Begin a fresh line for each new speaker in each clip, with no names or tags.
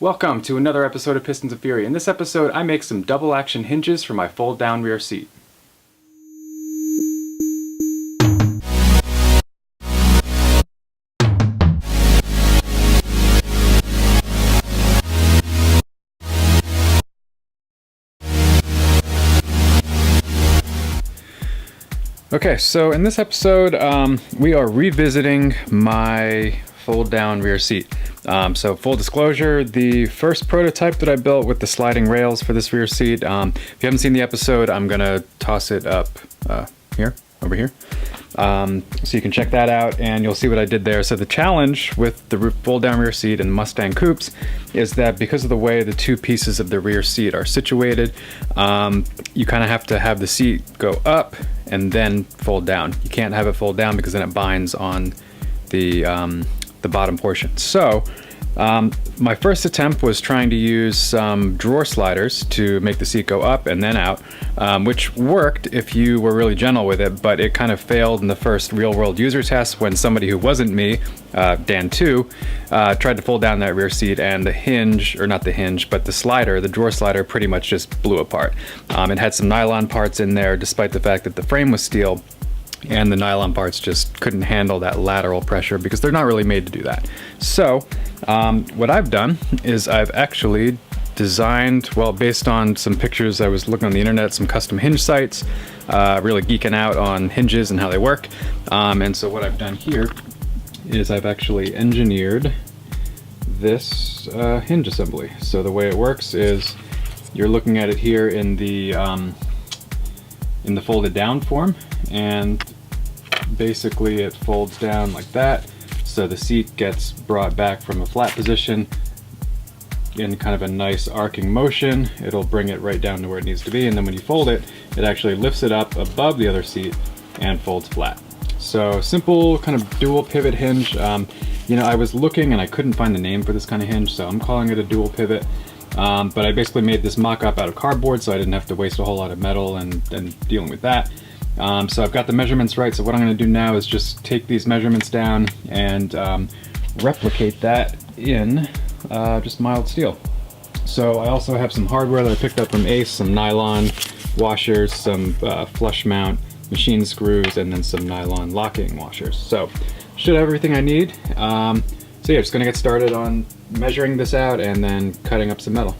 Welcome to another episode of Pistons of Fury. In this episode, I make some double action hinges for my fold down rear seat. Okay, so in this episode, we are revisiting my fold down rear seat. So full disclosure, the first prototype that I built with the sliding rails for this rear seat, if you haven't seen the episode, I'm gonna toss it up over here. So you can check that out and you'll see what I did there. So the challenge with the fold down rear seat and Mustang coupes is that because of the way the two pieces of the rear seat are situated, you kind of have to have the seat go up and then fold down. You can't have it fold down because then it binds on the bottom portion. So my first attempt was trying to use some drawer sliders to make the seat go up and then out, which worked if you were really gentle with it, but it kind of failed in the first real world user test when somebody who wasn't me, Dan 2, tried to fold down that rear seat and the hinge, or not the hinge, but the slider, the drawer slider pretty much just blew apart. It had some nylon parts in there despite the fact that the frame was steel, and the nylon parts just couldn't handle that lateral pressure because they're not really made to do that. So what I've done is I've actually designed, well, based on some pictures I was looking on the internet, some custom hinge sites, really geeking out on hinges and how they work. And so what I've done here is I've actually engineered this hinge assembly. So the way it works is you're looking at it here in the folded down form, and basically it folds down like that, so the seat gets brought back from a flat position in kind of a nice arcing motion. It'll bring it right down to where it needs to be, and then when you fold it, it actually lifts it up above the other seat and folds flat. So simple kind of dual pivot hinge. You know, I was looking and I couldn't find the name for this kind of hinge, so I'm calling it a dual pivot. But I basically made this mock-up out of cardboard so I didn't have to waste a whole lot of metal and dealing with that. So I've got the measurements right, so what I'm going to do now is just take these measurements down and replicate that in just mild steel. So I also have some hardware that I picked up from Ace, some nylon washers, some flush mount machine screws, and then some nylon locking washers. So should have everything I need. So yeah, just going to get started on measuring this out and then cutting up some metal.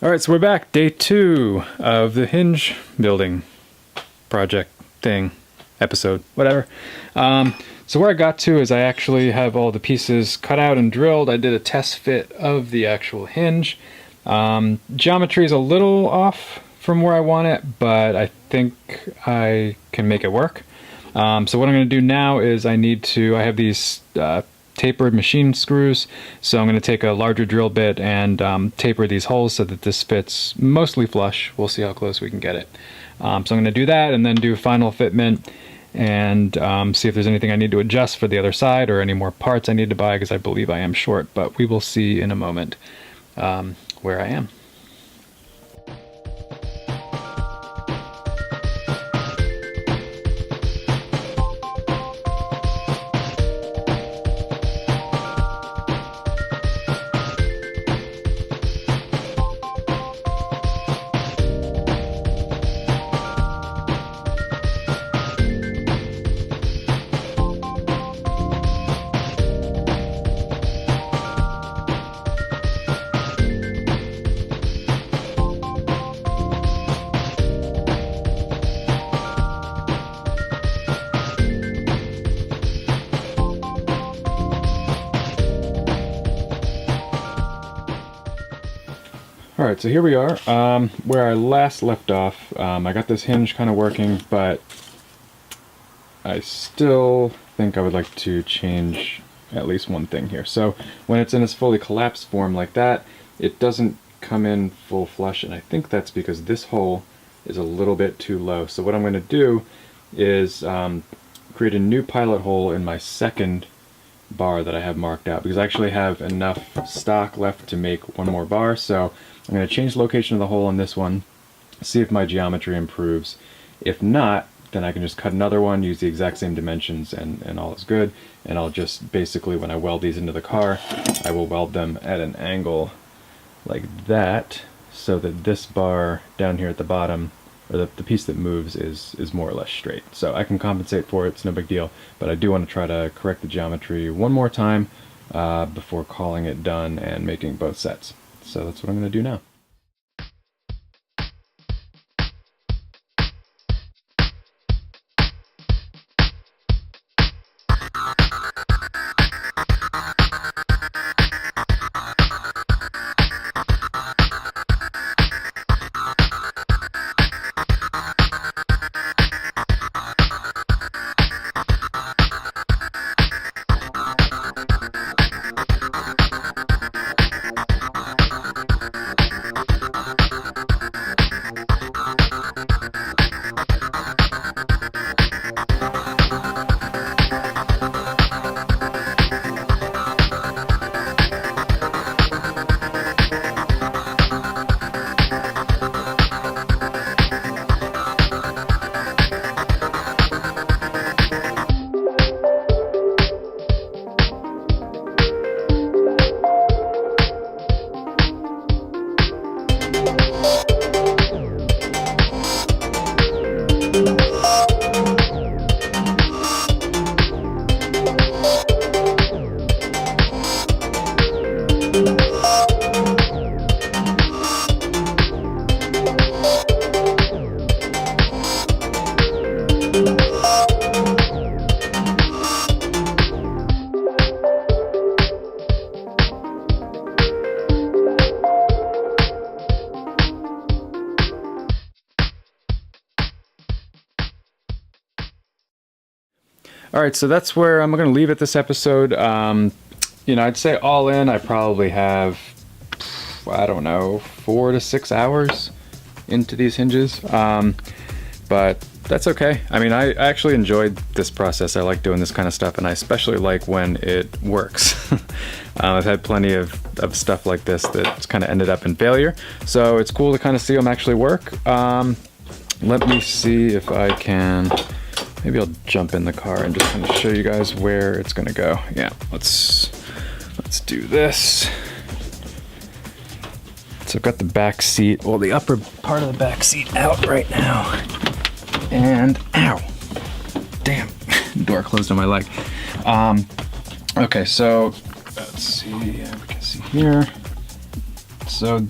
All right, so we're back. Day 2 of the hinge building project thing, episode, whatever. So where I got to is I actually have all the pieces cut out and drilled. I did a test fit of the actual hinge. Geometry is a little off from where I want it, but I think I can make it work. So what I'm going to do now is I have these tapered machine screws, so I'm going to take a larger drill bit and taper these holes so that this fits mostly flush. We'll see how close we can get it. So I'm going to do that and then do final fitment and see if there's anything I need to adjust for the other side or any more parts I need to buy, because I believe I am short, but we will see in a moment where I am. Alright, so here we are, where I last left off. I got this hinge kind of working, but I still think I would like to change at least one thing here. So when it's in its fully collapsed form like that, it doesn't come in full flush, and I think that's because this hole is a little bit too low. So what I'm going to do is create a new pilot hole in my second bar that I have marked out, because I actually have enough stock left to make one more bar. So I'm going to change the location of the hole in this one, see if my geometry improves. If not, then I can just cut another one, use the exact same dimensions, and all is good. And I'll just basically, when I weld these into the car, I will weld them at an angle like that, so that this bar down here at the bottom, or the piece that moves, is more or less straight. So I can compensate for it, it's no big deal, but I do want to try to correct the geometry one more time before calling it done and making both sets. So that's what I'm going to do now. All right, so that's where I'm going to leave it this episode. You know, I'd say all in, I probably have, I don't know, 4 to 6 hours into these hinges. But that's okay. I mean, I actually enjoyed this process. I like doing this kind of stuff, and I especially like when it works. I've had plenty of stuff like this that's kind of ended up in failure. So it's cool to kind of see them actually work. Let me see if I can... Maybe I'll jump in the car and just kind of show you guys where it's gonna go. Yeah, let's do this. So I've got the back seat, well, the upper part of the back seat out right now. And ow, damn, door closed on my leg. Okay, so let's see, we can see here. So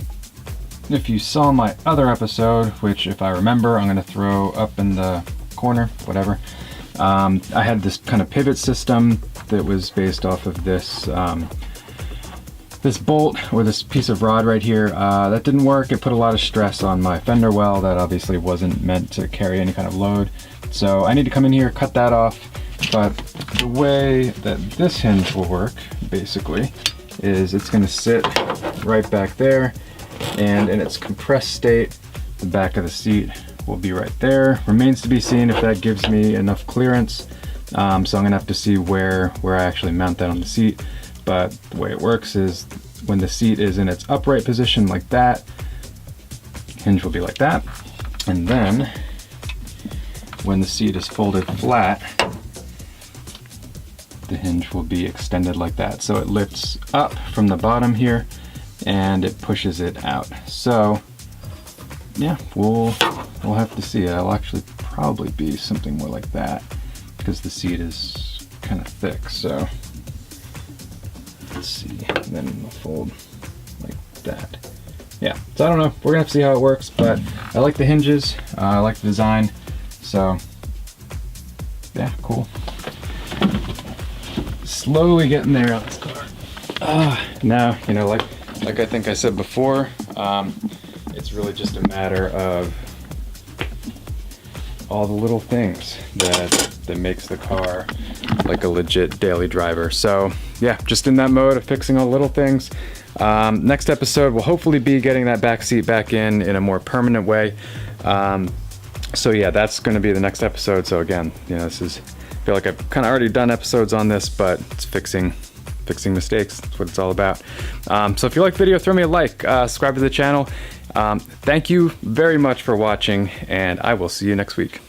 if you saw my other episode, which if I remember, I'm gonna throw up in the corner, whatever. I had this kind of pivot system that was based off of this this bolt or this piece of rod right here. That didn't work. It put a lot of stress on my fender well that obviously wasn't meant to carry any kind of load. So I need to come in here, cut that off. But the way that this hinge will work basically is it's going to sit right back there, and in its compressed state the back of the seat will be right there. Remains to be seen if that gives me enough clearance. So I'm gonna have to see where I actually mount that on the seat. But the way it works is when the seat is in its upright position like that, hinge will be like that. And then when the seat is folded flat, the hinge will be extended like that. So it lifts up from the bottom here and it pushes it out. So yeah, we'll have to see. It'll actually probably be something more like that because the seat is kind of thick. So let's see, and then we'll fold like that. Yeah, so I don't know. We're gonna have to see how it works, but I like the hinges. I like the design. So yeah, cool. Slowly getting there on this car. Now, you know, like I think I said before, it's really just a matter of all the little things that makes the car like a legit daily driver. So yeah, just in that mode of fixing all the little things. Next episode will hopefully be getting that back seat back in a more permanent way. So yeah, that's going to be the next episode. So again, you know, I feel like I've kind of already done episodes on this, but it's fixing mistakes. That's what it's all about. So if you like the video, throw me a like, subscribe to the channel. Thank you very much for watching, and I will see you next week.